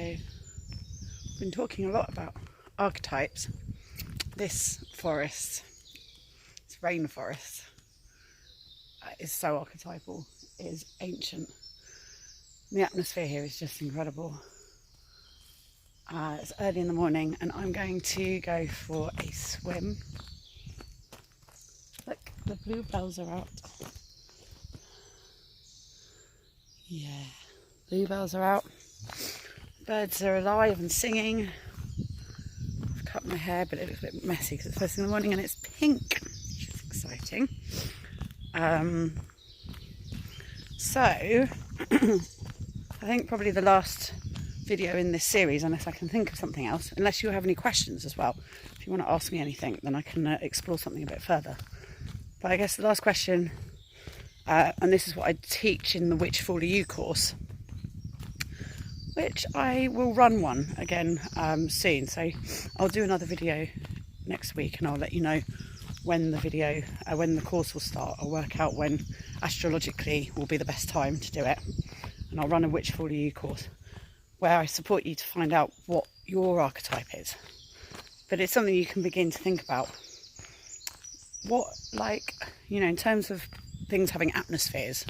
I've been talking a lot about archetypes. This forest, this rainforest, is so archetypal. It is ancient. The atmosphere here is just incredible. It's early in the morning and I'm going to go for a swim. Look, the bluebells are out. Yeah, bluebells are out. Birds are alive and singing. I've cut my hair, but it looks a bit messy because it's first thing in the morning and it's pink, which is exciting. So, I think probably the last video in this series, unless I can think of something else, unless you have any questions as well. If you want to ask me anything, then I can explore something a bit further. But I guess the last question, and this is what I teach in the Witchfool You course, which I will run one again soon. So I'll do another video next week and I'll let you know when the video, when the course will start. I'll work out when astrologically will be the best time to do it. And I'll run a Witchfool You course where I support you to find out what your archetype is. But it's something you can begin to think about. What, like, you know, in terms of things having atmospheres,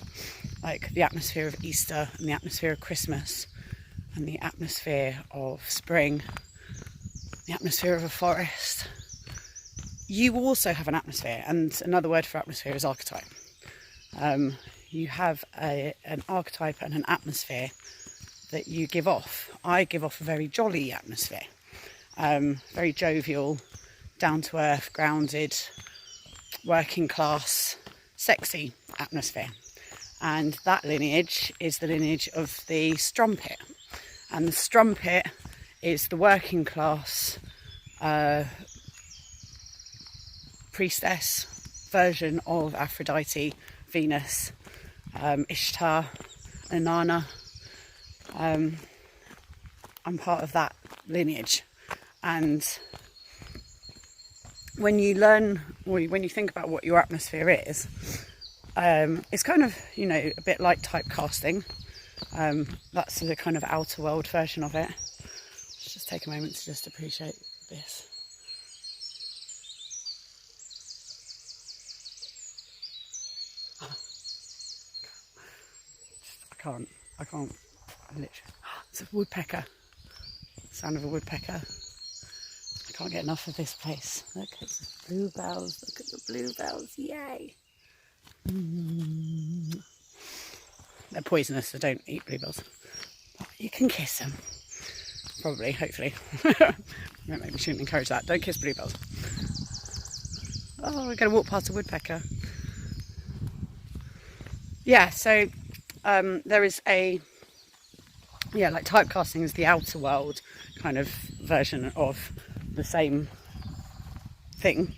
like the atmosphere of Easter and the atmosphere of Christmas and the atmosphere of spring, the atmosphere of a forest, you also have an atmosphere, and another word for atmosphere is archetype. You have an archetype and an atmosphere that you give off. I give off a very jolly atmosphere, very jovial, down to earth, grounded, working class, sexy atmosphere. And that lineage is the lineage of the strumpet. And the strumpet is the working class priestess version of Aphrodite, Venus, Ishtar, Inanna. I'm part of that lineage. And when you learn, or when you think about what your atmosphere is, it's kind of, you know, a bit like typecasting. That's the kind of outer world version of it. Let's just take a moment to just appreciate this. I can't, literally. It's a woodpecker. Sound of a woodpecker. I can't get enough of this place. Look at the bluebells, look at the bluebells, yay! They're poisonous, so don't eat bluebells. But you can kiss them. Probably, hopefully. Maybe we shouldn't encourage that. Don't kiss bluebells. Oh, we're going to walk past a woodpecker. Yeah, so there is a, like typecasting is the outer world kind of version of the same thing.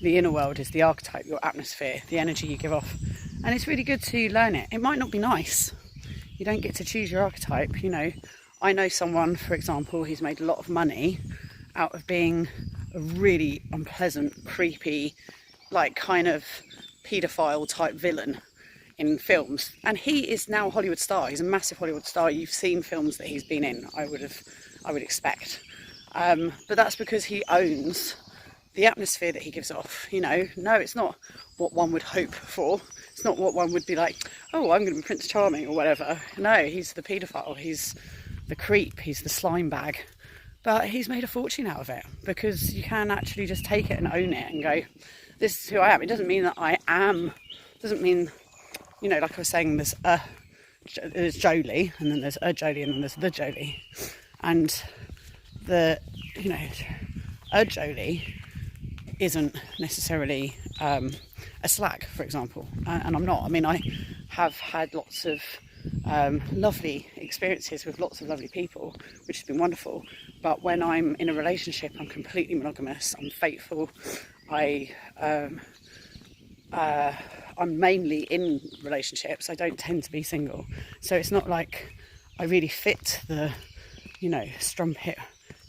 The inner world is the archetype, your atmosphere, the energy you give off. And it's really good to learn it. It might not be nice. You don't get to choose your archetype, you know. I know someone, for example, who's made a lot of money out of being a really unpleasant, creepy, like kind of paedophile type villain in films. And he is now a Hollywood star. He's a massive Hollywood star. You've seen films that he's been in, I would expect. But that's because he owns the atmosphere that he gives off, you know. No, it's not what one would hope for. It's not what one would be like, oh, I'm going to be Prince Charming or whatever. No, he's the paedophile, he's the creep, he's the slime bag. But he's made a fortune out of it because you can actually just take it and own it and go, this is who I am. It doesn't mean that I am, doesn't mean, you know, like I was saying, there's Jolie, and then there's a Jolie, and then there's the Jolie. And the, you know, a Jolie isn't necessarily a slag, for example. And I'm not. I mean, I have had lots of lovely experiences with lots of lovely people, which has been wonderful. But when I'm in a relationship, I'm completely monogamous, I'm faithful, I'm mainly in relationships. I don't tend to be single. So it's not like I really fit the, you know, strumpet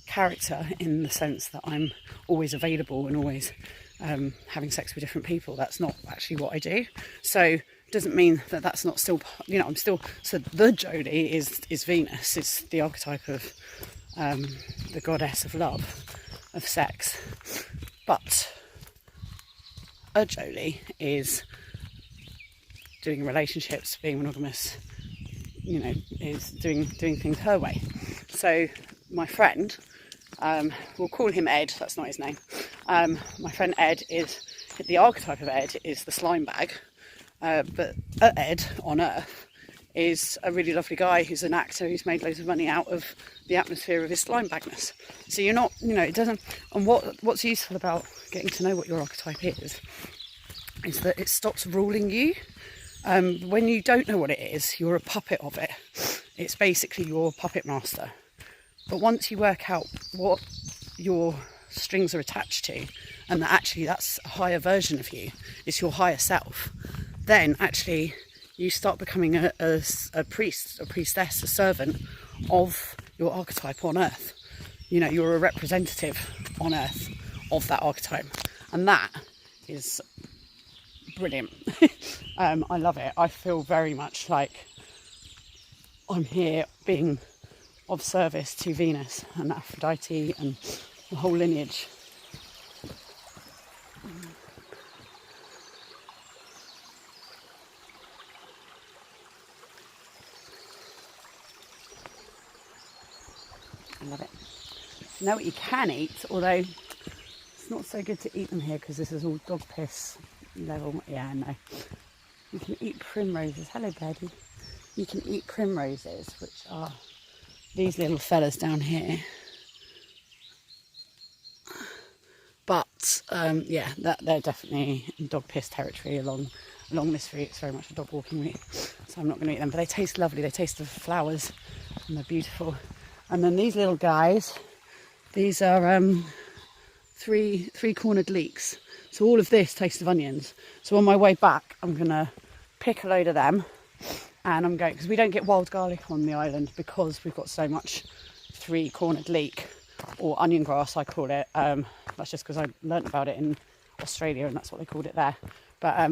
character in the sense that I'm always available and always having sex with different people. That's not actually what I do. So doesn't mean that that's not still, you know, I'm still, so the Jolie is Venus. It's the archetype of the goddess of love, of sex. But a Jolie is doing relationships, being monogamous, you know, is doing things her way. So my friend, we'll call him Ed, that's not his name. My friend Ed is, the archetype of Ed is the slime bag. But Ed on Earth is a really lovely guy who's an actor who's made loads of money out of the atmosphere of his slime bagness. So you're not, you know, it doesn't, and what's useful about getting to know what your archetype is that it stops ruling you. When you don't know what it is, you're a puppet of it. It's basically your puppet master. But once you work out what your strings are attached to, and that actually that's a higher version of you, it's your higher self, then actually you start becoming a priest, a priestess, a servant of your archetype on Earth. You know, you're a representative on Earth of that archetype, and that is brilliant. I love it. I feel very much like I'm here being of service to Venus and Aphrodite and the whole lineage. I love it. You know what you can eat, although it's not so good to eat them here because this is all dog piss level. Yeah, no. You can eat primroses. Hello, Betty. You can eat primroses, which are these little fellas down here. But yeah, they're definitely in dog piss territory along this route. It's very much a dog walking route, so I'm not going to eat them. But they taste lovely. They taste of flowers, and they're beautiful. And then these little guys, these are three-cornered leeks. So all of this tastes of onions. So on my way back, I'm going to pick a load of them. And I'm going, because we don't get wild garlic on the island because we've got so much three-cornered leek, or onion grass, I call it. That's just because I learnt about it in Australia and that's what they called it there. But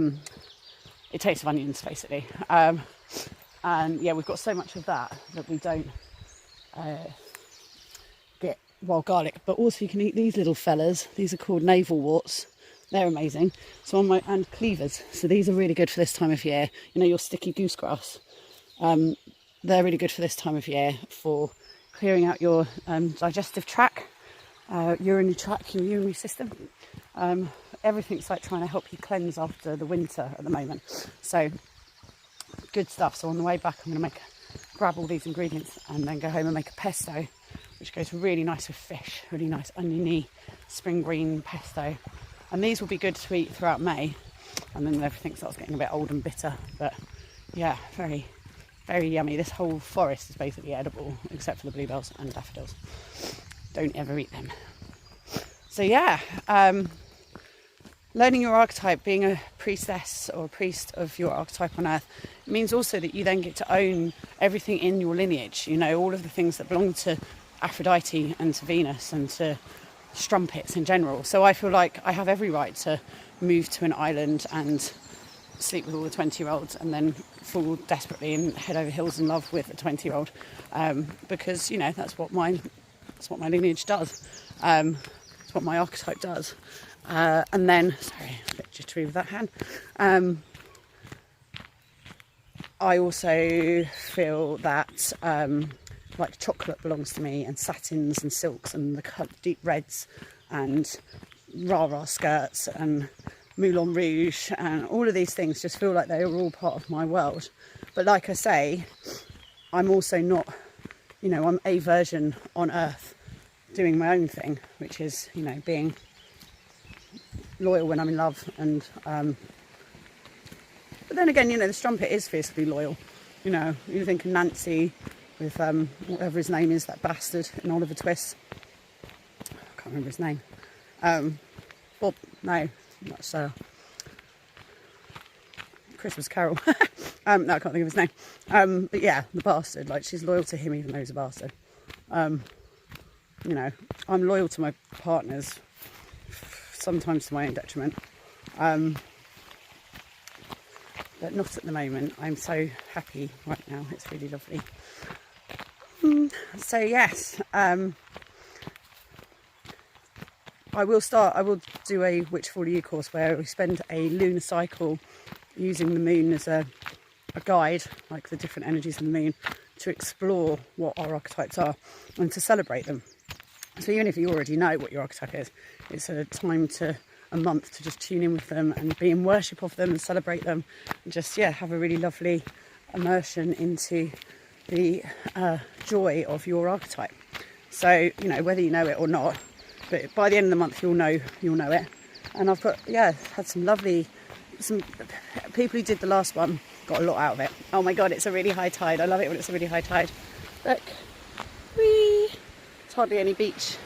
it tastes of onions, basically. And yeah, we've got so much of that we don't get wild garlic. But also you can eat these little fellas. These are called navel worts. They're amazing. So and cleavers. So these are really good for this time of year. You know, your sticky goosegrass. They're really good for this time of year for clearing out your digestive tract, urinary tract, your urinary system. Everything's like trying to help you cleanse after the winter at the moment. So good stuff. So on the way back, I'm going to grab all these ingredients and then go home and make a pesto, which goes really nice with fish. Really nice oniony spring green pesto. And these will be good to eat throughout May, and then everything starts getting a bit old and bitter. But yeah, very, very yummy. This whole forest is basically edible, except for the bluebells and daffodils. Don't ever eat them. So yeah, learning your archetype, being a priestess or a priest of your archetype on Earth, means also that you then get to own everything in your lineage. You know, all of the things that belong to Aphrodite and to Venus and to strumpets in general. So I feel like I have every right to move to an island and sleep with all the 20-year-olds and then fall desperately and head over hills in love with a 20-year-old, because, you know, that's what my lineage does. It's what my archetype does. And then, sorry, a bit jittery with that hand. I also feel that like chocolate belongs to me, and satins and silks and the deep reds and rah-rah skirts and Moulin Rouge and all of these things just feel like they are all part of my world. But like I say, I'm also not, you know, I'm a version on Earth doing my own thing, which is, you know, being loyal when I'm in love. And but then again, you know, the strumpet is fiercely loyal. You know, you think of Nancy with whatever his name is, that bastard in Oliver Twist. I can't remember his name. Bob, no, that's Christmas Carol. No, I can't think of his name. But yeah, the bastard, like, she's loyal to him even though he's a bastard. You know, I'm loyal to my partners, sometimes to my own detriment. but not at the moment. I'm so happy right now. It's really lovely. So yes, I will do a Witchfool EU course where we spend a lunar cycle using the moon as a guide, like the different energies of the moon, to explore what our archetypes are and to celebrate them. So even if you already know what your archetype is, it's a time a month to just tune in with them and be in worship of them and celebrate them, and just have a really lovely immersion into the joy of your archetype. So whether you know it or not, but by the end of the month you'll know it. And I've got had some people who did the last one got a lot out of it. Oh my god, it's a really high tide. I love it when it's a really high tide. Look, whee! It's hardly any beach.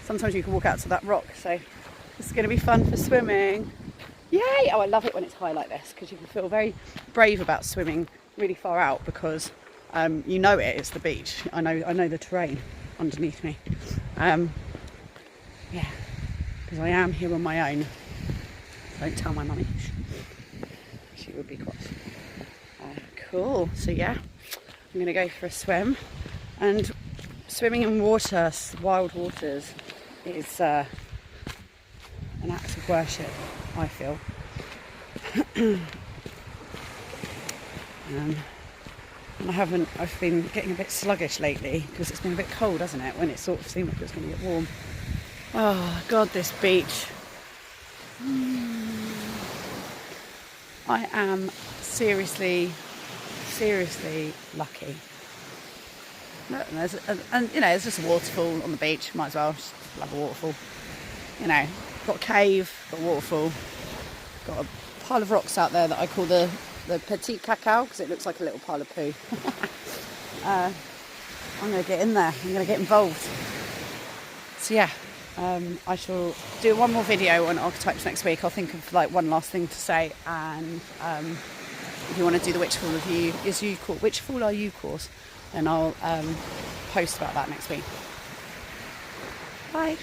Sometimes you can walk out to that rock, so this is going to be fun for swimming. Yay! Oh, I love it when it's high like this, because you can feel very brave about swimming really far out, because it's the beach. I know the terrain underneath me. Because I am here on my own. Don't tell my mummy. She would be cross. Cool. So I'm going to go for a swim. And swimming in water, wild waters, is an act of worship, I feel. And I've been getting a bit sluggish lately because it's been a bit cold, hasn't it? When it sort of seemed like it was going to get warm. Oh god, this beach. I am seriously lucky. And there's just a waterfall on the beach. Might as well just love a waterfall. Got a cave, got a waterfall, got a pile of rocks out there that I call the petite cacao, because it looks like a little pile of poo. I'm going to get in there. I'm going to get involved. So I shall do one more video on archetypes next week. I'll think of one last thing to say, and if you want to do the Witchfool Witchfool RU course, then I'll post about that next week. Bye.